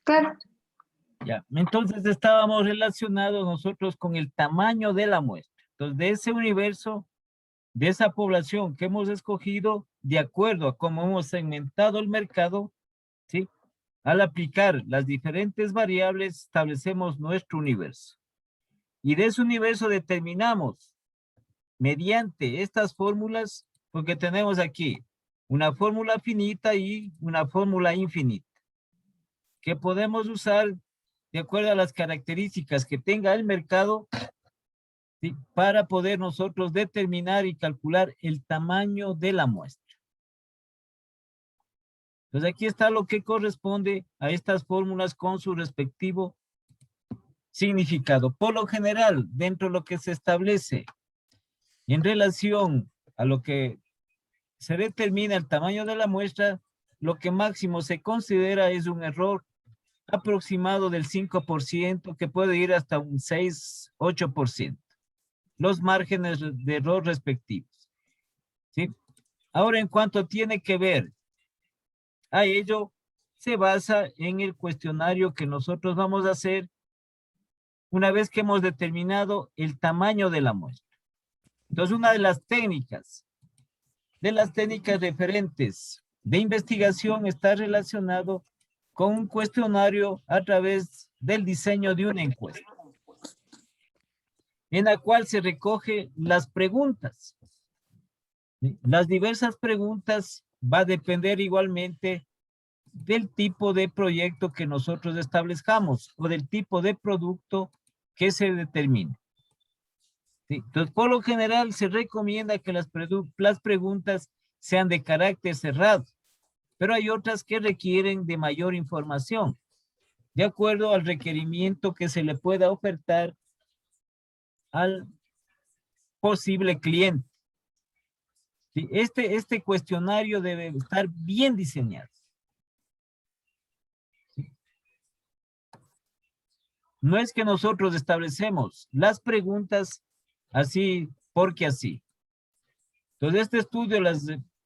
Claro. Ya, entonces estábamos relacionados nosotros con el tamaño de la muestra. Entonces, de ese universo, de esa población que hemos escogido, de acuerdo a cómo hemos segmentado el mercado, ¿sí? Al aplicar las diferentes variables, establecemos nuestro universo. Y de ese universo determinamos, mediante estas fórmulas, porque tenemos aquí una fórmula finita y una fórmula infinita, que podemos usar de acuerdo a las características que tenga el mercado, ¿sí? Para poder nosotros determinar y calcular el tamaño de la muestra. Entonces aquí está lo que corresponde a estas fórmulas con su respectivo significado. Por lo general, dentro de lo que se establece en relación a lo que se determina el tamaño de la muestra, lo que máximo se considera es un error aproximado del 5%, que puede ir hasta un 6-8%. Los márgenes de error respectivos, ¿sí? Ahora, en cuanto tiene que ver a ello, se basa en el cuestionario que nosotros vamos a hacer una vez que hemos determinado el tamaño de la muestra. Entonces, una de las técnicas referentes de investigación está relacionado con un cuestionario a través del diseño de una encuesta, en la cual se recoge las preguntas. Las diversas preguntas va a depender igualmente del tipo de proyecto que nosotros establezcamos o del tipo de producto que se determine. ¿Sí? Entonces, por lo general se recomienda que las preguntas sean de carácter cerrado, pero hay otras que requieren de mayor información, de acuerdo al requerimiento que se le pueda ofertar al posible cliente. ¿Sí? Este cuestionario debe estar bien diseñado. ¿Sí? No es que nosotros establecemos las preguntas así porque así. Entonces, este estudio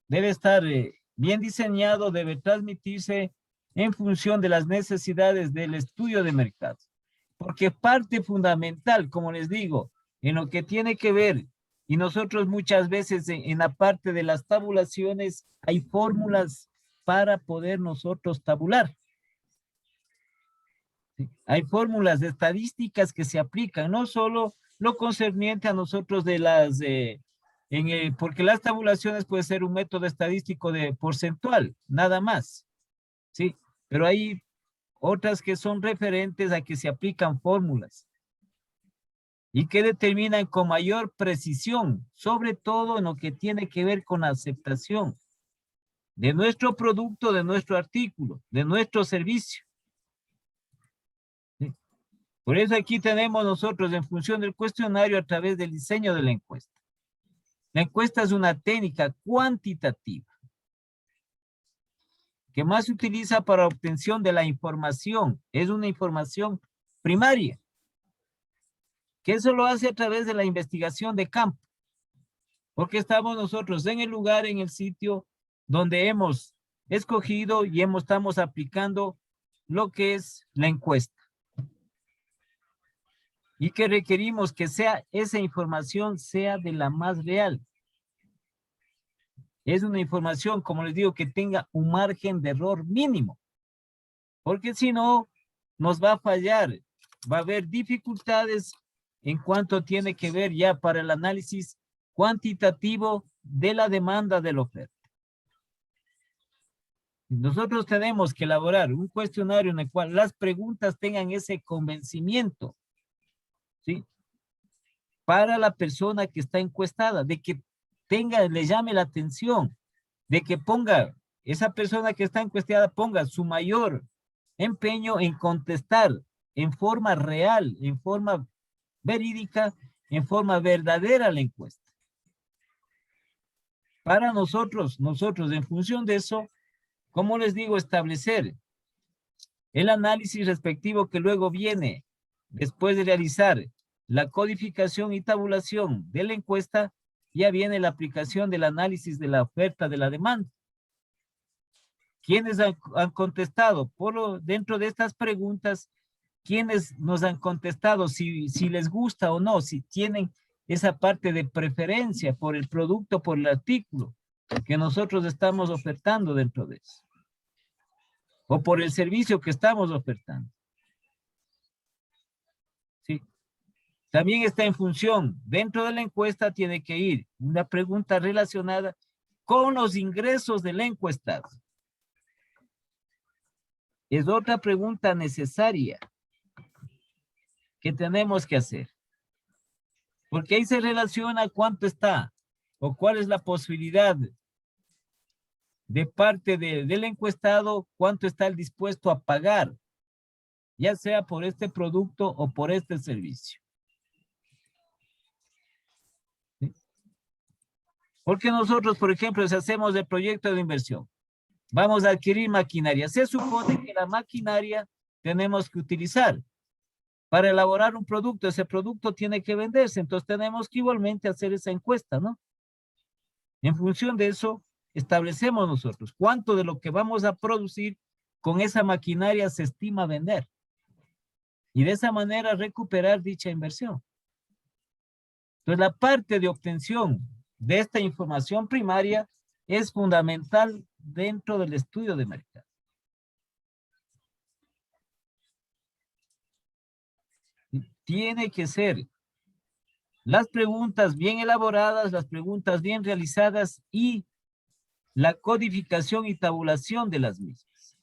debe estar bien diseñado, debe transmitirse en función de las necesidades del estudio de mercado. Porque parte fundamental, como les digo, en lo que tiene que ver, y nosotros muchas veces en la parte de las tabulaciones, hay fórmulas para poder nosotros tabular. ¿Sí? Hay fórmulas de estadísticas que se aplican, no solo lo concerniente a nosotros de las... porque las tabulaciones puede ser un método estadístico de porcentual, nada más, ¿sí? Pero hay otras que son referentes a que se aplican fórmulas y que determinan con mayor precisión, sobre todo en lo que tiene que ver con la aceptación de nuestro producto, de nuestro artículo, de nuestro servicio. ¿Sí? Por eso aquí tenemos nosotros, en función del cuestionario, a través del diseño de la encuesta. La encuesta es una técnica cuantitativa que más se utiliza para obtención de la información. Es una información primaria, que eso lo hace a través de la investigación de campo, porque estamos nosotros en el lugar, en el sitio, donde hemos escogido y estamos aplicando lo que es la encuesta. Y que requerimos que esa información sea de la más real. Es una información, como les digo, que tenga un margen de error mínimo. Porque si no, nos va a fallar. Va a haber dificultades en cuanto tiene que ver ya para el análisis cuantitativo de la demanda de la oferta. Nosotros tenemos que elaborar un cuestionario en el cual las preguntas tengan ese convencimiento, ¿sí? Para la persona que está encuestada, de que le llame la atención, de que esa persona que está encuestada ponga su mayor empeño en contestar en forma real, en forma verídica, en forma verdadera la encuesta. Para nosotros en función de eso, como les digo, establecer el análisis respectivo que luego viene después de realizar la codificación y tabulación de la encuesta, ya viene la aplicación del análisis de la oferta de la demanda. ¿Quiénes han contestado? Dentro de estas preguntas, ¿quiénes nos han contestado si les gusta o no? Si tienen esa parte de preferencia por el producto, por el artículo que nosotros estamos ofertando dentro de eso. O por el servicio que estamos ofertando. ¿Sí? También está en función, dentro de la encuesta tiene que ir una pregunta relacionada con los ingresos del encuestado. Es otra pregunta necesaria que tenemos que hacer. Porque ahí se relaciona cuánto está o cuál es la posibilidad de parte del encuestado, cuánto está el dispuesto a pagar, ya sea por este producto o por este servicio. ¿Sí? Porque nosotros, por ejemplo, si hacemos el proyecto de inversión, vamos a adquirir maquinaria. Se supone que la maquinaria tenemos que utilizar para elaborar un producto. Ese producto tiene que venderse, entonces tenemos que igualmente hacer esa encuesta, ¿no? En función de eso, establecemos nosotros cuánto de lo que vamos a producir con esa maquinaria se estima vender. Y de esa manera recuperar dicha inversión. Entonces, la parte de obtención de esta información primaria es fundamental dentro del estudio de mercado. Tiene que ser las preguntas bien elaboradas, las preguntas bien realizadas y la codificación y tabulación de las mismas.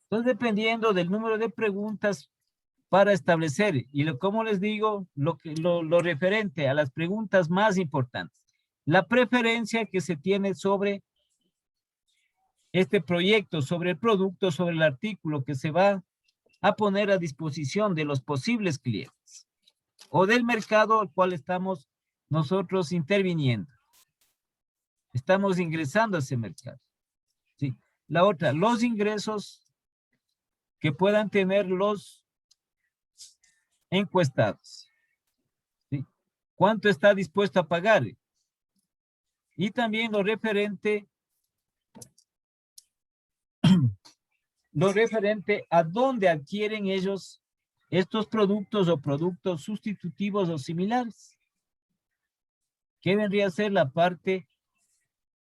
Entonces, dependiendo del número de preguntas para establecer, y como les digo, lo referente a las preguntas más importantes. La preferencia que se tiene sobre este proyecto, sobre el producto, sobre el artículo que se va a poner a disposición de los posibles clientes o del mercado al cual estamos nosotros interviniendo. Estamos ingresando a ese mercado. ¿Sí? La otra, los ingresos que puedan tener los encuestados. ¿Sí? ¿Cuánto está dispuesto a pagar? Y también lo referente a dónde adquieren ellos estos productos o productos sustitutivos o similares. ¿Qué vendría a ser la parte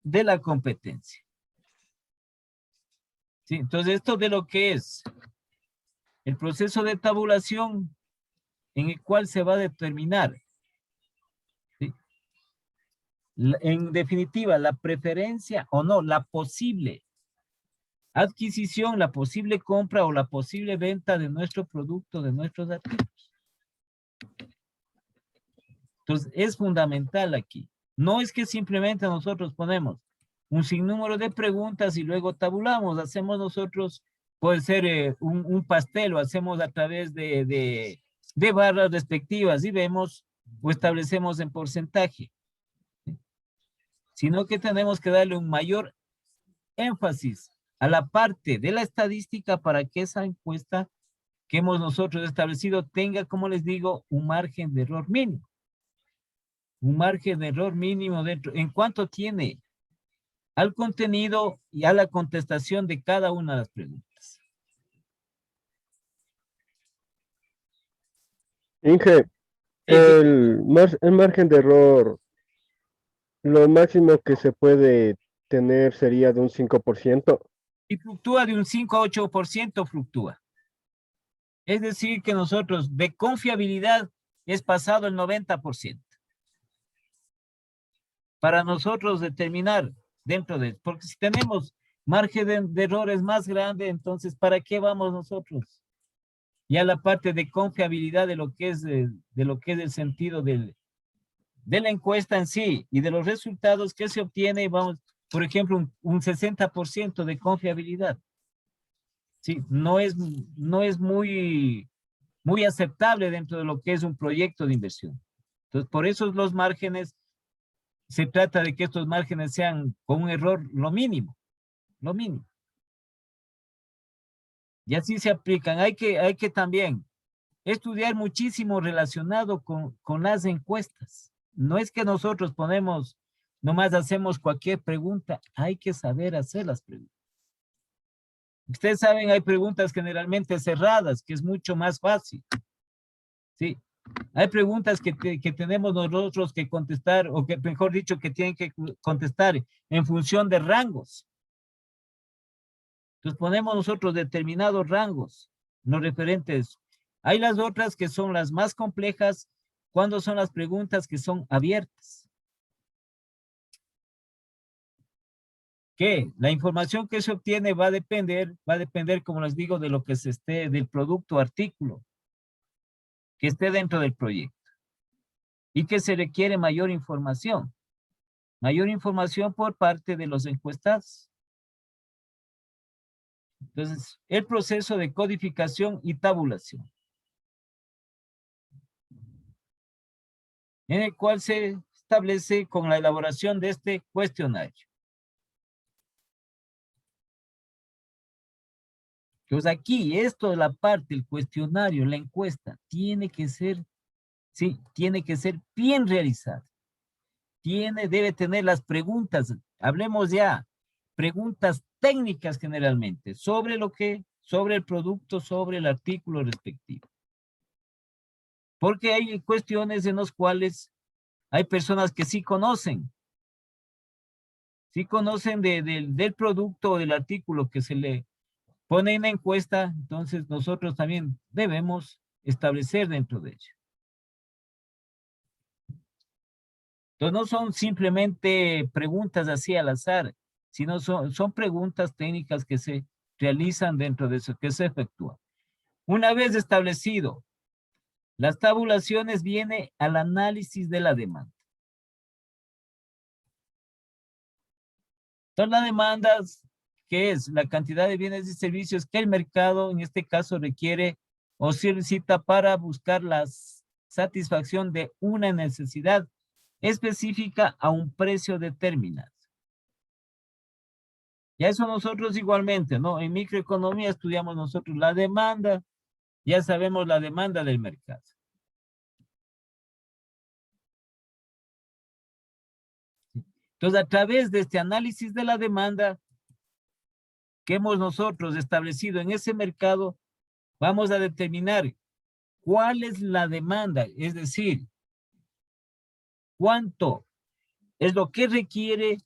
de la competencia? ¿Sí? Entonces, esto de lo que es el proceso de tabulación en el cual se va a determinar, ¿sí? En definitiva, la preferencia o no, la posible adquisición, la posible compra o la posible venta de nuestro producto, de nuestros artículos. Entonces, es fundamental aquí. No es que simplemente nosotros ponemos un sinnúmero de preguntas y luego tabulamos. Hacemos nosotros, puede ser un pastel, o hacemos a través de barras respectivas y vemos o establecemos en porcentaje. Sino que tenemos que darle un mayor énfasis a la parte de la estadística para que esa encuesta que hemos nosotros establecido tenga, como les digo, un margen de error mínimo. Un margen de error mínimo dentro. ¿En cuánto tiene? Al contenido y a la contestación de cada una de las preguntas. Inge, el margen de error, lo máximo que se puede tener sería de un 5%. Y fluctúa de un 5 a 8%, fluctúa. Es decir, que nosotros de confiabilidad es pasado el 90%. Para nosotros determinar dentro de, porque si tenemos margen de errores más grande, entonces ¿para qué vamos nosotros? Ya la parte de confiabilidad de lo que es, lo que es el sentido de la encuesta en sí y de los resultados que se obtiene, vamos, por ejemplo, un 60% de confiabilidad. Sí, no es muy aceptable dentro de lo que es un proyecto de inversión. Entonces, por eso los márgenes, se trata de que estos márgenes sean con un error lo mínimo, lo mínimo. Y así se aplican. Hay que también estudiar muchísimo relacionado con las encuestas. No es que nosotros ponemos, nomás hacemos cualquier pregunta, hay que saber hacer las preguntas. Ustedes saben, hay preguntas generalmente cerradas, que es mucho más fácil. Sí, hay preguntas que tenemos nosotros que contestar, o que mejor dicho, que tienen que contestar en función de rangos. Entonces ponemos nosotros determinados rangos, no referentes. Hay las otras que son las más complejas, cuando son las preguntas que son abiertas. Que la información que se obtiene va a depender, como les digo, de lo que se esté, del producto o artículo que esté dentro del proyecto. Y que se requiere mayor información por parte de los encuestados. Entonces, el proceso de codificación y tabulación, en el cual se establece con la elaboración de este cuestionario. Entonces aquí, esto de la parte, el cuestionario, la encuesta, tiene que ser bien realizada. Debe tener las preguntas, hablemos ya, preguntas técnicas generalmente, sobre el producto, sobre el artículo respectivo. Porque hay cuestiones en las cuales hay personas que sí conocen del producto o del artículo que se le pone en la encuesta, entonces nosotros también debemos establecer dentro de ella. Entonces no son simplemente preguntas así al azar, sino son preguntas técnicas que se realizan dentro de eso, que se efectúan. Una vez establecido las tabulaciones, viene al análisis de la demanda. Entonces la demanda, que es la cantidad de bienes y servicios que el mercado en este caso requiere o solicita para buscar la satisfacción de una necesidad específica a un precio determinado. Y a eso nosotros igualmente, ¿no? En microeconomía estudiamos nosotros la demanda, ya sabemos la demanda del mercado. Entonces, a través de este análisis de la demanda que hemos nosotros establecido en ese mercado, vamos a determinar cuál es la demanda, es decir, cuánto es lo que requiere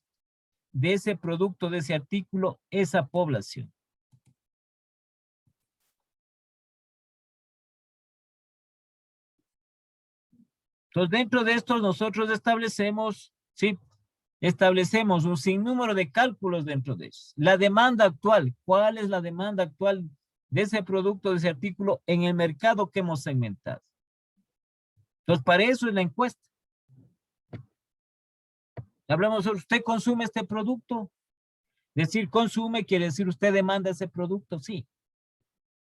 de ese producto, de ese artículo, esa población. Entonces, dentro de esto nosotros establecemos, ¿sí? Establecemos un sinnúmero de cálculos dentro de ellos. La demanda actual, ¿cuál es la demanda actual de ese producto, de ese artículo en el mercado que hemos segmentado? Entonces, para eso es la encuesta. Hablamos sobre, ¿usted consume este producto? Decir consume quiere decir usted demanda ese producto, sí.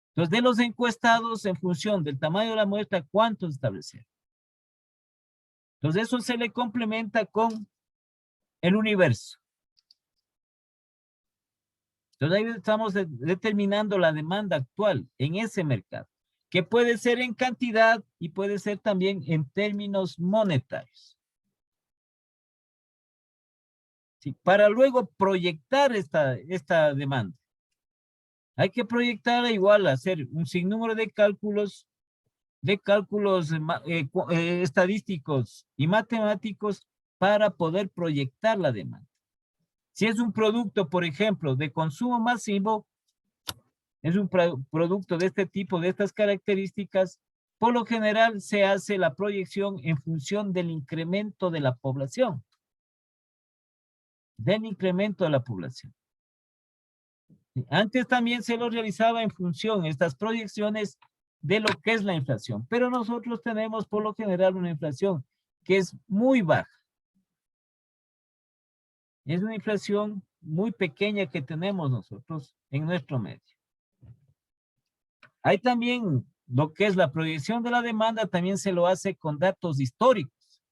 Entonces, de los encuestados, en función del tamaño de la muestra, ¿cuántos establecer? Entonces, eso se le complementa con el universo. Entonces, ahí estamos determinando la demanda actual en ese mercado, que puede ser en cantidad y puede ser también en términos monetarios. ¿sí? Para luego proyectar esta demanda. Hay que proyectarla igual, hacer un sinnúmero de cálculos estadísticos y matemáticos para poder proyectar la demanda. Si es un producto, por ejemplo, de consumo masivo, es un producto de este tipo, de estas características, por lo general se hace la proyección en función del incremento de la población. Del incremento de la población. Antes también se lo realizaba en función, estas proyecciones, de lo que es la inflación. Pero nosotros tenemos por lo general una inflación que es muy baja. Es una inflación muy pequeña que tenemos nosotros en nuestro medio. Hay también lo que es la proyección de la demanda, también se lo hace con datos históricos.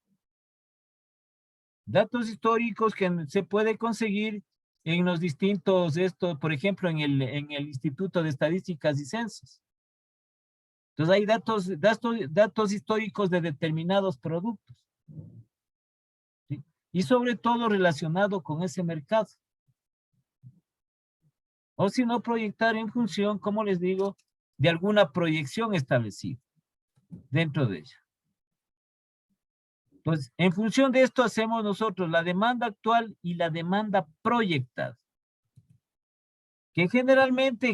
Datos históricos que se puede conseguir en los distintos, por ejemplo, en el Instituto de Estadísticas y Censos. Entonces hay datos históricos de determinados productos. ¿Sí? Y sobre todo relacionado con ese mercado. O si no, proyectar en función, como les digo, de alguna proyección establecida dentro de ella. Pues en función de esto hacemos nosotros la demanda actual y la demanda proyectada. Que generalmente,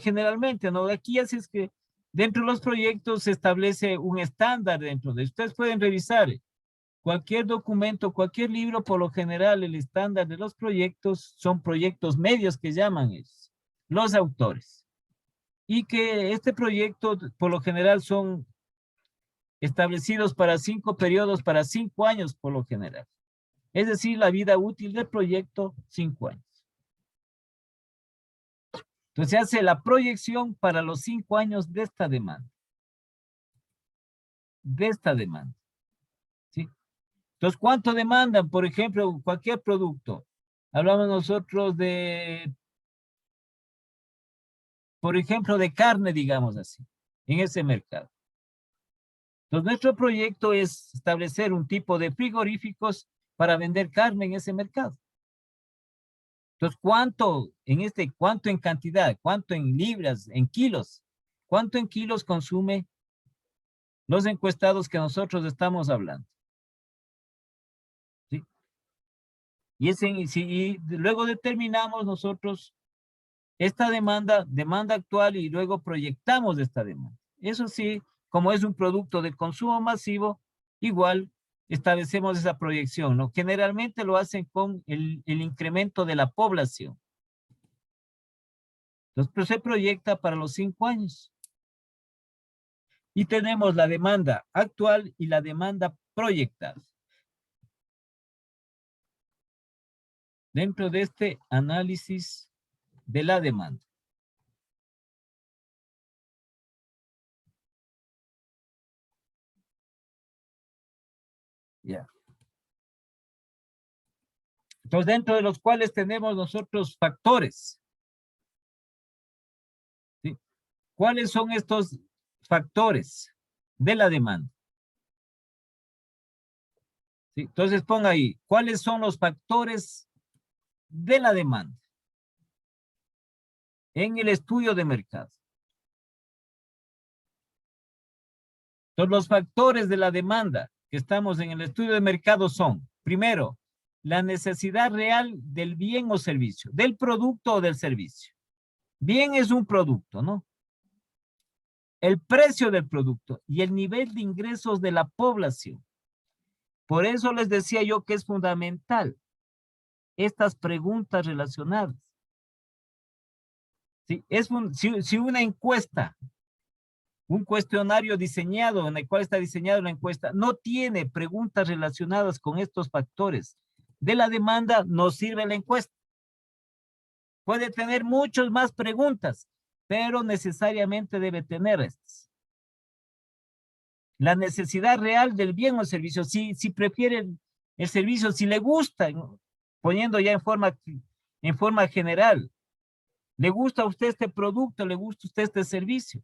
¿no? Aquí así es que dentro de los proyectos se establece un estándar dentro de. Ustedes pueden revisar cualquier documento, cualquier libro, por lo general el estándar de los proyectos son proyectos medios que llaman ellos, los autores. Y que este proyecto por lo general son establecidos para 5 periodos, para 5 años por lo general. Es decir, la vida útil del proyecto, 5 años. Entonces se hace la proyección para los 5 años de esta demanda. ¿Sí? Entonces, ¿cuánto demandan? Por ejemplo, cualquier producto. Hablamos nosotros de, por ejemplo, de carne, digamos así, en ese mercado. Entonces, nuestro proyecto es establecer un tipo de frigoríficos para vender carne en ese mercado. Entonces, ¿cuánto en cantidad? ¿Cuánto en libras, en kilos? ¿Cuánto en kilos consume los encuestados que nosotros estamos hablando? ¿Sí? Y luego determinamos nosotros esta demanda actual y luego proyectamos esta demanda. Eso sí, como es un producto de consumo masivo, igual establecemos esa proyección, ¿no? Generalmente lo hacen con el incremento de la población. Entonces, pues, se proyecta para los 5 años. Y tenemos la demanda actual y la demanda proyectada. Dentro de este análisis de la demanda. Ya. Entonces, dentro de los cuales tenemos nosotros factores. ¿Sí? ¿Cuáles son estos factores de la demanda? ¿Sí? Entonces, ponga ahí, ¿cuáles son los factores de la demanda en el estudio de mercado? Entonces, los factores de la demanda que estamos en el estudio de mercado son, primero, la necesidad real del bien o servicio, del producto o del servicio. Bien es un producto, ¿no? El precio del producto y el nivel de ingresos de la población. Por eso les decía yo que es fundamental estas preguntas relacionadas. ¿Sí? Si una encuesta, un cuestionario diseñado en el cual está diseñada la encuesta, no tiene preguntas relacionadas con estos factores de la demanda, no sirve la encuesta. Puede tener muchas más preguntas, pero necesariamente debe tener estas. La necesidad real del bien o servicio, si prefiere el servicio, si le gusta, poniendo ya en forma general, ¿le gusta a usted este producto? ¿Le gusta a usted este servicio?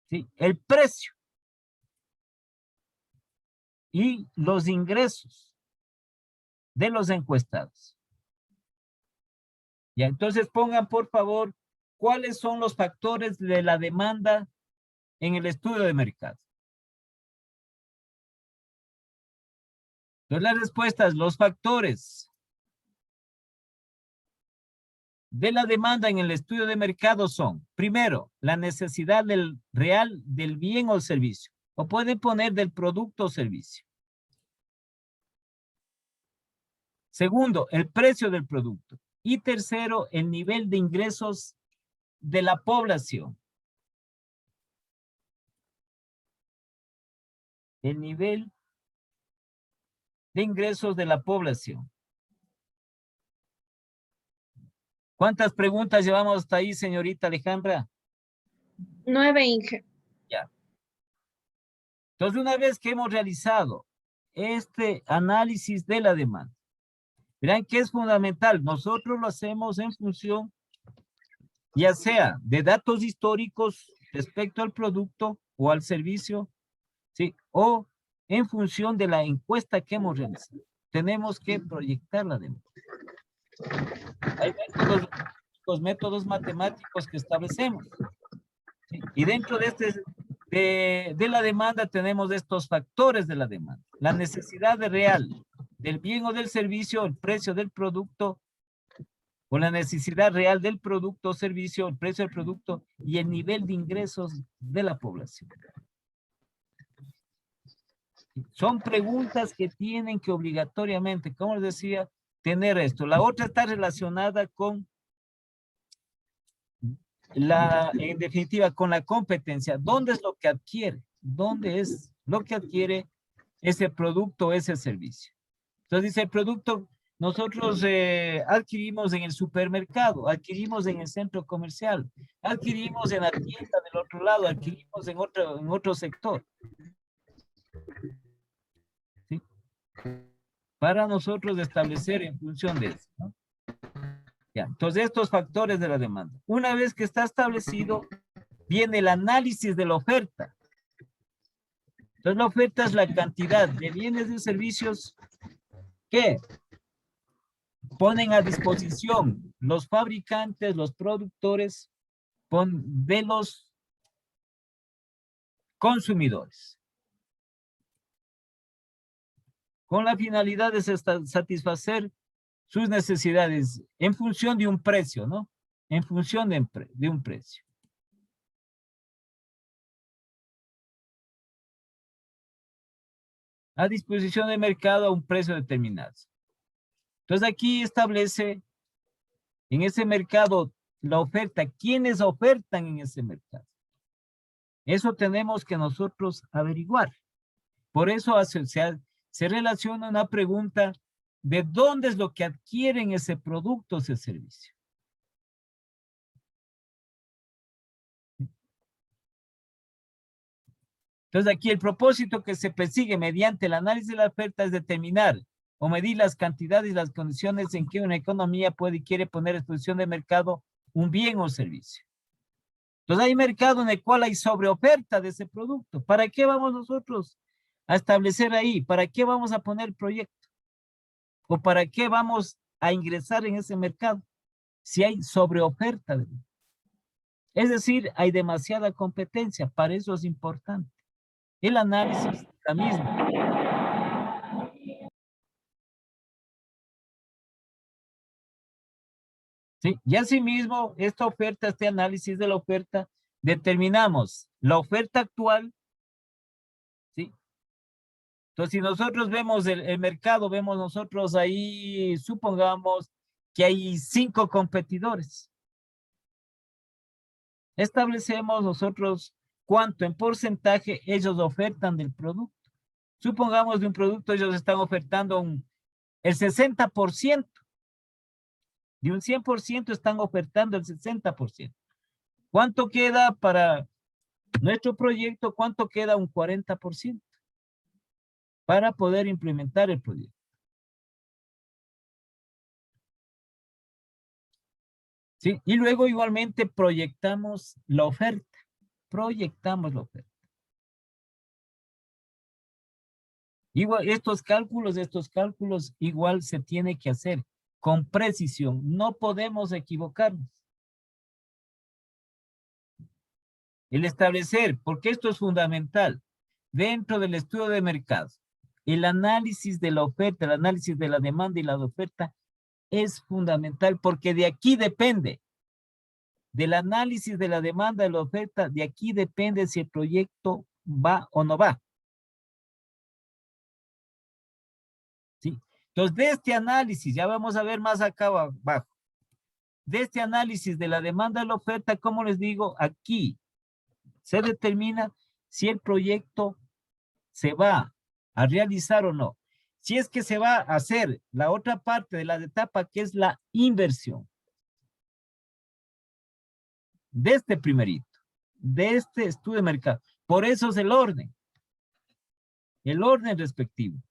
¿Sí? El precio y los ingresos de los encuestados. Ya, entonces pongan por favor cuáles son los factores de la demanda en el estudio de mercado. Entonces las respuestas, los factores de la demanda en el estudio de mercado son, primero, la necesidad real del bien o servicio, o pueden poner del producto o servicio. Segundo, el precio del producto. Y tercero, el nivel de ingresos de la población. El nivel de ingresos de la población. ¿Cuántas preguntas llevamos hasta ahí, señorita Alejandra? 9, Inge. Ya. Entonces, una vez que hemos realizado este análisis de la demanda, verán que es fundamental. Nosotros lo hacemos en función, ya sea de datos históricos respecto al producto o al servicio, ¿sí? O en función de la encuesta que hemos realizado. Tenemos que proyectar la demanda. Hay métodos matemáticos que establecemos. ¿Sí? Y dentro de la demanda tenemos estos factores de la demanda. La necesidad real del bien o del servicio, el precio del producto, o la necesidad real del producto o servicio, el precio del producto y el nivel de ingresos de la población. Son preguntas que tienen que obligatoriamente, como les decía, tener esto. La otra está relacionada con en definitiva, con la competencia. ¿Dónde es lo que adquiere? ¿Dónde es lo que adquiere ese producto o ese servicio? Entonces dice el producto, nosotros adquirimos en el supermercado, adquirimos en el centro comercial, adquirimos en la tienda del otro lado, adquirimos en otro sector. ¿Sí? Para nosotros establecer en función de eso, ¿no? Ya, entonces estos factores de la demanda. Una vez que está establecido, viene el análisis de la oferta. Entonces la oferta es la cantidad de bienes y servicios que ponen a disposición los fabricantes, los productores de los consumidores. Con la finalidad de satisfacer sus necesidades en función de un precio, ¿no? En función de un precio. A disposición del mercado a un precio determinado. Entonces aquí establece en ese mercado la oferta. ¿Quiénes ofertan en ese mercado? Eso tenemos que nosotros averiguar. Por eso se relaciona una pregunta de dónde es lo que adquieren ese producto o ese servicio. Entonces aquí el propósito que se persigue mediante el análisis de la oferta es determinar o medir las cantidades y las condiciones en que una economía puede y quiere poner a disposición del mercado un bien o servicio. Entonces hay mercado en el cual hay sobreoferta de ese producto. ¿Para qué vamos nosotros a establecer ahí? ¿Para qué vamos a poner proyecto? ¿O para qué vamos a ingresar en ese mercado? Si hay sobreoferta. Es decir, hay demasiada competencia. Para eso es importante el análisis la misma. ¿Sí? Y asimismo, esta oferta, este análisis de la oferta, determinamos la oferta actual. ¿Sí? Entonces, si nosotros vemos el mercado, vemos nosotros ahí, supongamos que hay 5 competidores. Establecemos nosotros cuánto en porcentaje ellos ofertan del producto. Supongamos de un producto ellos están ofertando el 60%. De un 100% están ofertando el 60%. ¿Cuánto queda para nuestro proyecto? ¿Cuánto queda? Un 40% para poder implementar el proyecto. ¿Sí? Y luego igualmente proyectamos la oferta. Igual, estos cálculos igual se tiene que hacer con precisión. No podemos equivocarnos. El establecer, porque esto es fundamental, dentro del estudio de mercado, el análisis de la oferta, el análisis de la demanda y la oferta es fundamental porque de aquí depende, del análisis de la demanda y la oferta, de aquí depende si el proyecto va o no va. ¿Sí? Entonces, de este análisis, ya vamos a ver más acá abajo, de este análisis de la demanda y la oferta, como les digo, aquí se determina si el proyecto se va a realizar o no. Si es que se va a hacer la otra parte de la etapa, que es la inversión. De este primerito, de este estudio de mercado. Por eso es el orden respectivo.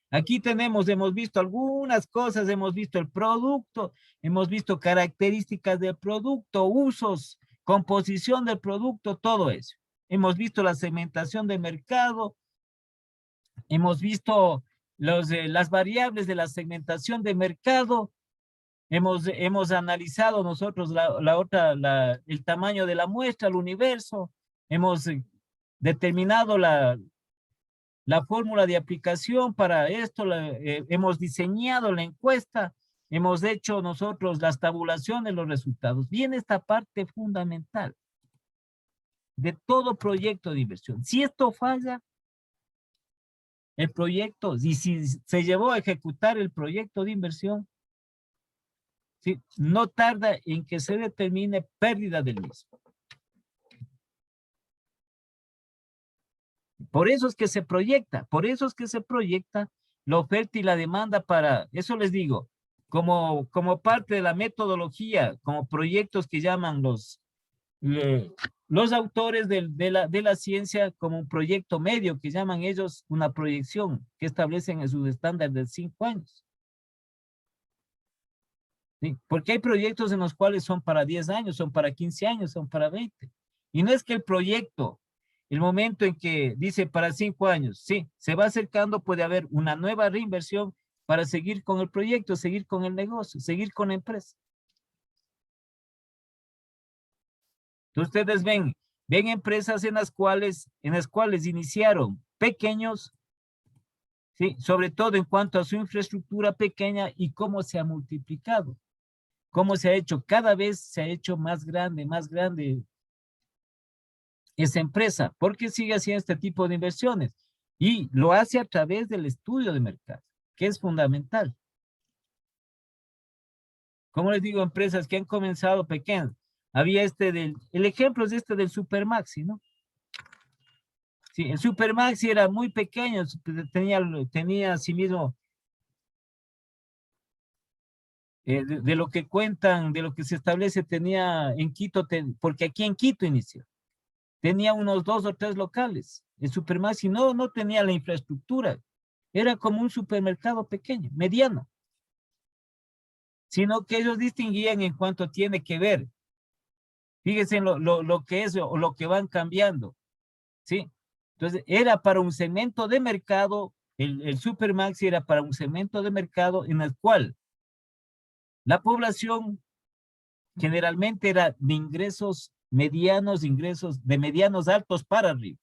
Aquí tenemos, hemos visto algunas cosas, hemos visto el producto, hemos visto características del producto, usos, composición del producto, todo eso. Hemos visto la segmentación de mercado, hemos visto las variables de la segmentación de mercado, hemos analizado nosotros el tamaño de la muestra, el universo, hemos determinado la fórmula de aplicación para esto, hemos diseñado la encuesta, hemos hecho nosotros las tabulaciones, los resultados. Viene esta parte fundamental de todo proyecto de inversión. Si esto falla, el proyecto, y si se llevó a ejecutar el proyecto de inversión, ¿sí?, no tarda en que se determine pérdida del mismo. Por eso es que se proyecta, la oferta y la demanda para, eso les digo, como parte de la metodología, como proyectos que llaman los autores de la ciencia como un proyecto medio, que llaman ellos una proyección, que establecen en sus estándares de 5 años. ¿Sí? Porque hay proyectos en los cuales son para 10 años, son para 15 años, son para 20. Y no es que el proyecto, el momento en que dice para 5 años, sí, se va acercando, puede haber una nueva reinversión para seguir con el proyecto, seguir con el negocio, seguir con la empresa. Entonces ustedes ven empresas en las cuales iniciaron pequeños, ¿sí?, sobre todo en cuanto a su infraestructura pequeña y cómo se ha multiplicado, cómo se ha hecho, cada vez se ha hecho más grande esa empresa, porque sigue haciendo este tipo de inversiones y lo hace a través del estudio de mercado, que es fundamental. Como les digo, empresas que han comenzado pequeñas. Había el ejemplo es este del Supermaxi, ¿no? Sí, el Supermaxi era muy pequeño, tenía a sí mismo, de lo que cuentan, de lo que se establece, tenía en Quito, porque aquí en Quito inició, tenía unos 2 o 3 locales. El Supermaxi no tenía la infraestructura, era como un supermercado pequeño, mediano, sino que ellos distinguían en cuanto tiene que ver. Fíjense lo que es o lo que van cambiando, ¿sí? Entonces, era para un segmento de mercado, el Supermaxi era para un segmento de mercado en el cual la población generalmente era de ingresos medianos, ingresos de medianos altos para arriba.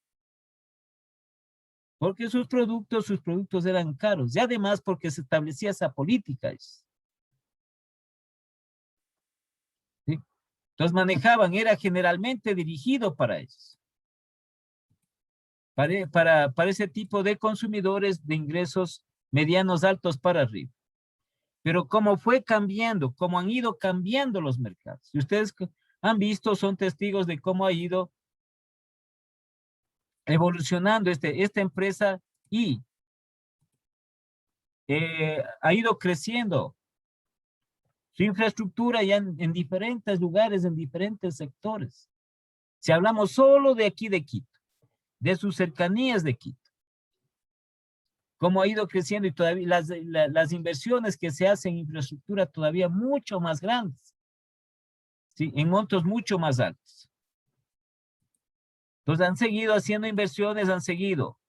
Porque sus productos eran caros. Y además porque se establecía esa política. ¿Sí? Entonces manejaban, era generalmente dirigido para ellos. Para ese tipo de consumidores de ingresos medianos altos para arriba. Pero como fue cambiando, como han ido cambiando los mercados. Y ustedes han visto, son testigos de cómo ha ido evolucionando esta empresa y ha ido creciendo su infraestructura ya en diferentes lugares, en diferentes sectores. Si hablamos solo de aquí de Quito, de sus cercanías de Quito, cómo ha ido creciendo y todavía las inversiones que se hacen en infraestructura todavía mucho más grandes, ¿sí?, en montos mucho más altos. Entonces han seguido haciendo inversiones, han seguido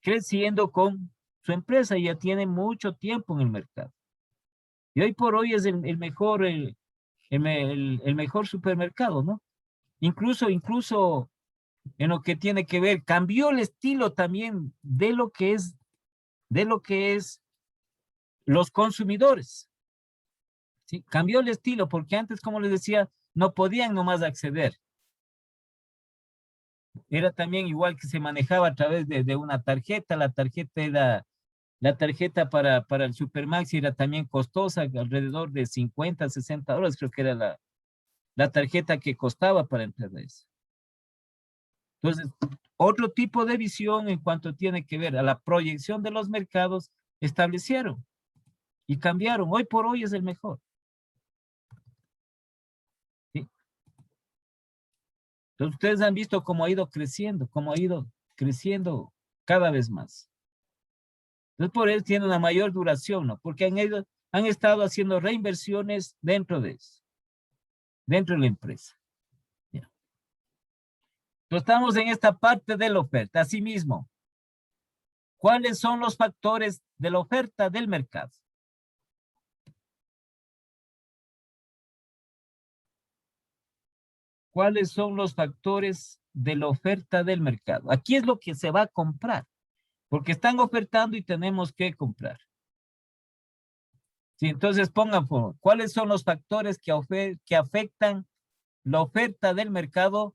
creciendo con su empresa, ya tiene mucho tiempo en el mercado. Y hoy por hoy es el mejor, el mejor supermercado, ¿no? Incluso en lo que tiene que ver, cambió el estilo también de lo que es los consumidores. ¿Sí? Cambió el estilo porque antes, como les decía, no podían nomás acceder. Era también igual que se manejaba a través de una tarjeta. La tarjeta para el Supermaxi era también costosa, alrededor de 50, 60 dólares, creo que era la tarjeta que costaba para entrar a eso. Entonces, otro tipo de visión en cuanto tiene que ver a la proyección de los mercados, establecieron y cambiaron. Hoy por hoy es el mejor. ¿Sí? Entonces, ustedes han visto cómo ha ido creciendo cada vez más. Entonces, por eso tiene una mayor duración, ¿no? Porque han estado haciendo reinversiones dentro de eso, dentro de la empresa. Ya. Entonces, estamos en esta parte de la oferta. Asimismo, ¿cuáles son los factores de la oferta del mercado? ¿Cuáles son los factores de la oferta del mercado? Aquí es lo que se va a comprar, porque están ofertando y tenemos que comprar. Sí, entonces pongan, por favor, ¿cuáles son los factores que afectan la oferta del mercado?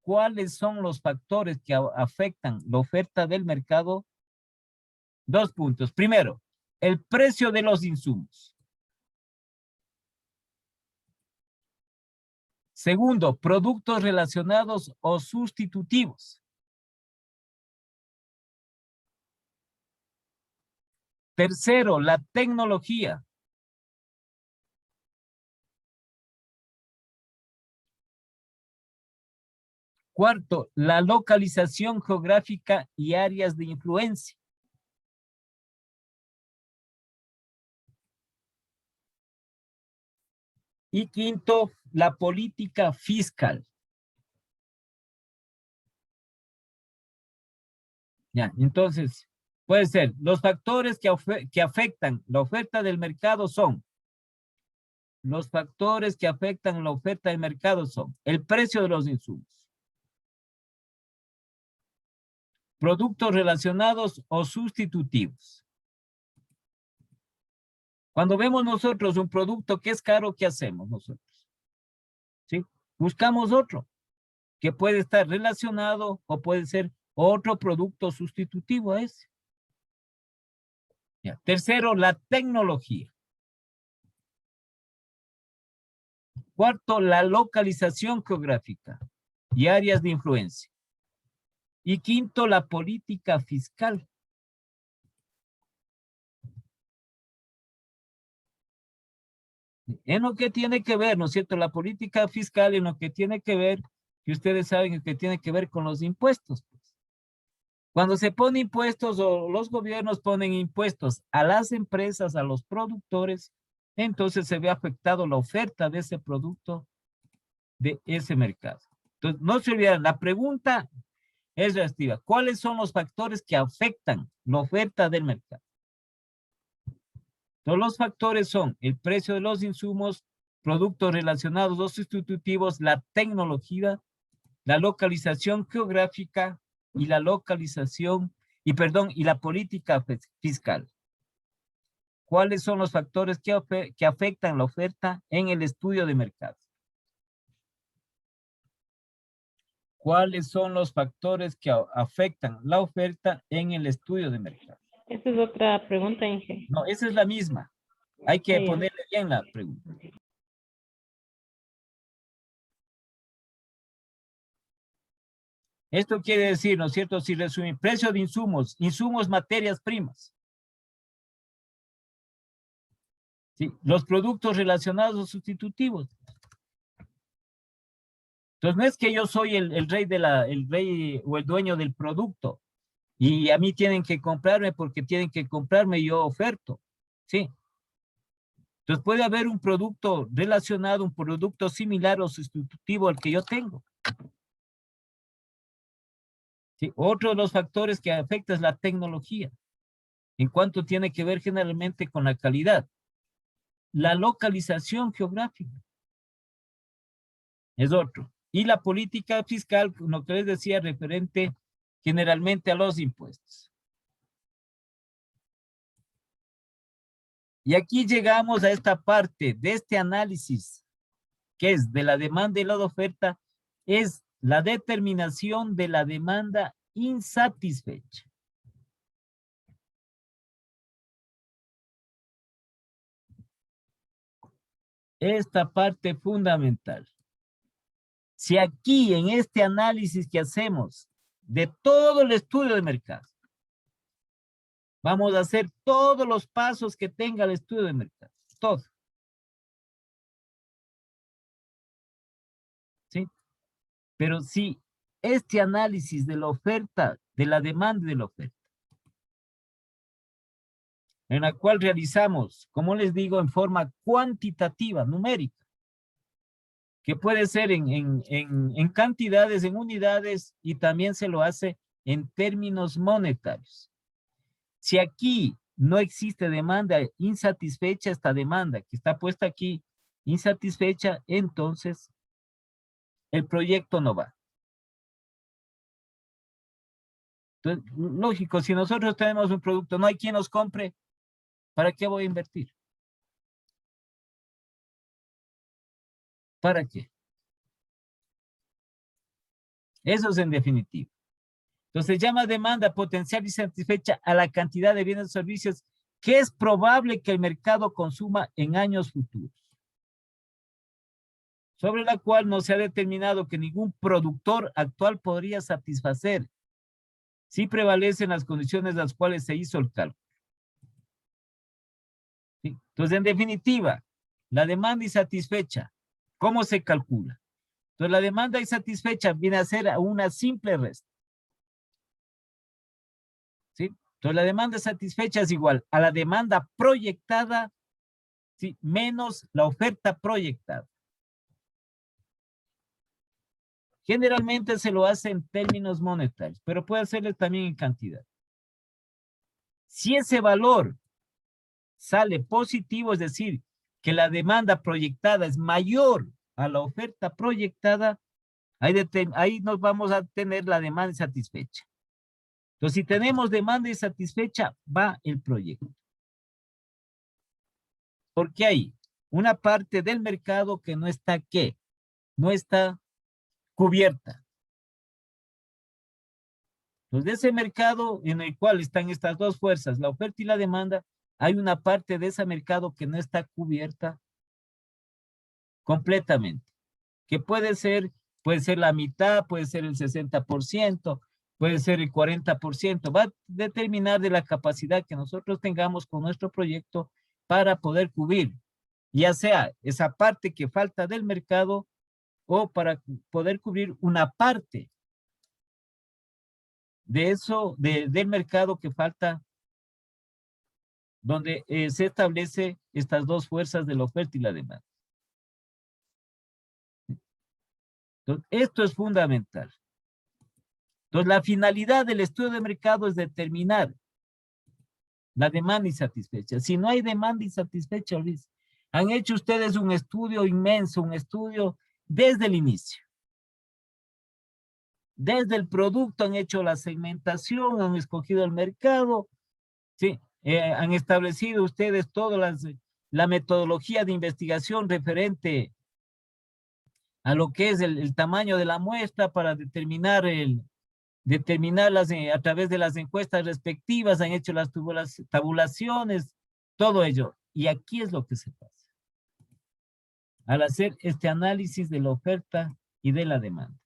¿Cuáles son los factores que afectan la oferta del mercado? 2 puntos. Primero, el precio de los insumos. Segundo, productos relacionados o sustitutivos. Tercero, la tecnología. Cuarto, la localización geográfica y áreas de influencia. Y quinto, la política fiscal. Ya, entonces, puede ser, los factores que afectan la oferta del mercado son, los factores que afectan la oferta del mercado son el precio de los insumos, productos relacionados o sustitutivos. Cuando vemos nosotros un producto que es caro, ¿qué hacemos nosotros? ¿Sí? Buscamos otro que puede estar relacionado o puede ser otro producto sustitutivo a ese. Ya. Tercero, la tecnología. Cuarto, la localización geográfica y áreas de influencia. Y quinto, la política fiscal. En lo que tiene que ver, ¿no es cierto? La política fiscal en lo que tiene que ver, que ustedes saben que tiene que ver con los impuestos. Pues. Cuando se pone impuestos o los gobiernos ponen impuestos a las empresas, a los productores, entonces se ve afectado la oferta de ese producto, de ese mercado. Entonces, no se olviden, la pregunta es reactiva. ¿Cuáles son los factores que afectan la oferta del mercado? Todos los factores son el precio de los insumos, productos relacionados o sustitutivos, la tecnología, la localización geográfica y la política fiscal. ¿Cuáles son los factores que afectan la oferta en el estudio de mercado? ¿Cuáles son los factores que afectan la oferta en el estudio de mercado? Esa es otra pregunta, Inge. No, esa es la misma. Hay que ponerle bien la pregunta. Esto quiere decir, ¿no es cierto? Si resumimos, precio de insumos, materias primas. ¿Sí? Los productos relacionados o sustitutivos. Entonces, no es que yo soy el rey o el dueño del producto y a mí tienen que comprarme porque tienen que comprarme y yo oferto. ¿Sí? Entonces, puede haber un producto relacionado, un producto similar o sustitutivo al que yo tengo. ¿Sí? Otro de los factores que afecta es la tecnología, en cuanto tiene que ver generalmente con la calidad. La localización geográfica es otro. Y la política fiscal, lo que les decía, referente generalmente a los impuestos. Y aquí llegamos a esta parte de este análisis, que es de la demanda y la oferta, es la determinación de la demanda insatisfecha. Esta parte fundamental. Si aquí en este análisis que hacemos de todo el estudio de mercado, vamos a hacer todos los pasos que tenga el estudio de mercado, todo. ¿Sí? Pero si este análisis de la oferta, de la demanda y de la oferta, en la cual realizamos, como les digo, en forma cuantitativa, numérica, que puede ser en cantidades, en unidades, y también se lo hace en términos monetarios. Si aquí no existe demanda insatisfecha, esta demanda que está puesta aquí insatisfecha, entonces el proyecto no va. Entonces, lógico, si nosotros tenemos un producto, no hay quien nos compre, ¿para qué voy a invertir? ¿Para qué? Eso es en definitiva. Entonces, llama demanda potencial y satisfecha a la cantidad de bienes o servicios que es probable que el mercado consuma en años futuros, sobre la cual no se ha determinado que ningún productor actual podría satisfacer si prevalecen las condiciones en las cuales se hizo el cálculo. ¿Sí? Entonces, en definitiva, la demanda insatisfecha, ¿cómo se calcula? Entonces, la demanda insatisfecha viene a ser una simple resta. ¿Sí? Entonces, la demanda satisfecha es igual a la demanda proyectada, ¿sí?, menos la oferta proyectada. Generalmente se lo hace en términos monetarios, pero puede hacerlo también en cantidad. Si ese valor sale positivo, es decir, que la demanda proyectada es mayor a la oferta proyectada, ahí nos vamos a tener la demanda insatisfecha. Entonces, si tenemos demanda insatisfecha, va el proyecto. Porque hay una parte del mercado que no está, ¿qué? No está cubierta. Entonces, de ese mercado en el cual están estas dos fuerzas, la oferta y la demanda, hay una parte de ese mercado que no está cubierta completamente. Que puede ser la mitad, puede ser el 60%, puede ser el 40%. Va a determinar de la capacidad que nosotros tengamos con nuestro proyecto para poder cubrir, ya sea esa parte que falta del mercado o para poder cubrir una parte de eso, del mercado que falta, donde se establece estas dos fuerzas de la oferta y la demanda. Entonces, esto es fundamental. Entonces, la finalidad del estudio de mercado es determinar la demanda insatisfecha. Si no hay demanda insatisfecha, Luis, han hecho ustedes un estudio inmenso, un estudio desde el inicio. Desde el producto han hecho la segmentación, han escogido el mercado, ¿sí? Han establecido ustedes toda la metodología de investigación referente a lo que es el tamaño de la muestra para determinarlas a través de las encuestas respectivas, han hecho las tabulaciones, todo ello. Y aquí es lo que se pasa. Al hacer este análisis de la oferta y de la demanda.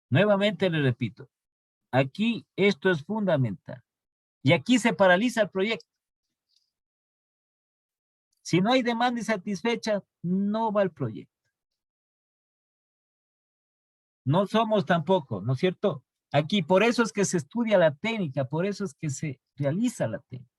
Nuevamente le repito, aquí esto es fundamental. Y aquí se paraliza el proyecto. Si no hay demanda insatisfecha, no va el proyecto. No somos tampoco, ¿no es cierto? Aquí, por eso es que se estudia la técnica, por eso es que se realiza la técnica.